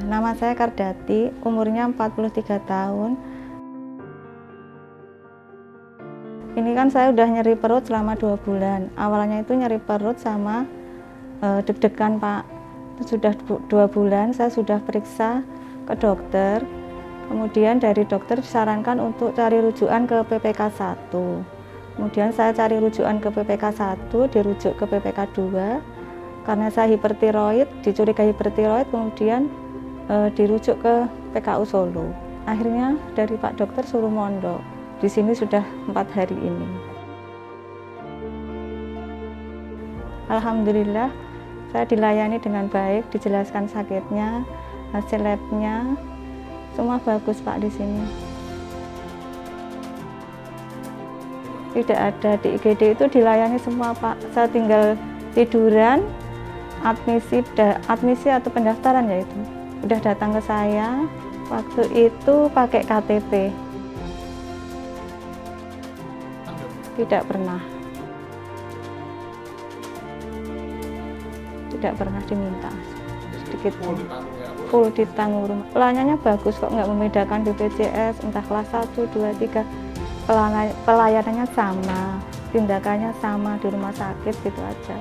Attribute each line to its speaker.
Speaker 1: Nama saya Kardati, umurnya 43 tahun. Ini kan saya udah nyeri perut selama 2 bulan. Awalnya itu nyeri perut sama deg-degan, Pak. Itu sudah 2 bulan saya sudah periksa ke dokter. Kemudian dari dokter disarankan untuk cari rujukan ke PPK 1. Kemudian saya cari rujukan ke PPK 1, dirujuk ke PPK 2. Karena saya hipertiroid, dicurigai hipertiroid, kemudian dirujuk ke PKU Solo. Akhirnya dari Pak Dokter suruh mondok. Di sini sudah 4 hari ini. Alhamdulillah, saya dilayani dengan baik, dijelaskan sakitnya, hasil labnya, semua bagus Pak di sini. Tidak ada, di IGD itu dilayani semua Pak. Saya tinggal tiduran, admisi atau pendaftaran ya itu. Udah datang ke saya, waktu itu pakai KTP. Tidak pernah diminta sedikit pun. Full ditanggung rumah. Pelayanannya bagus kok, nggak membedakan BPJS, entah kelas 1, 2, 3. Pelayanannya sama, tindakannya sama di rumah sakit gitu aja.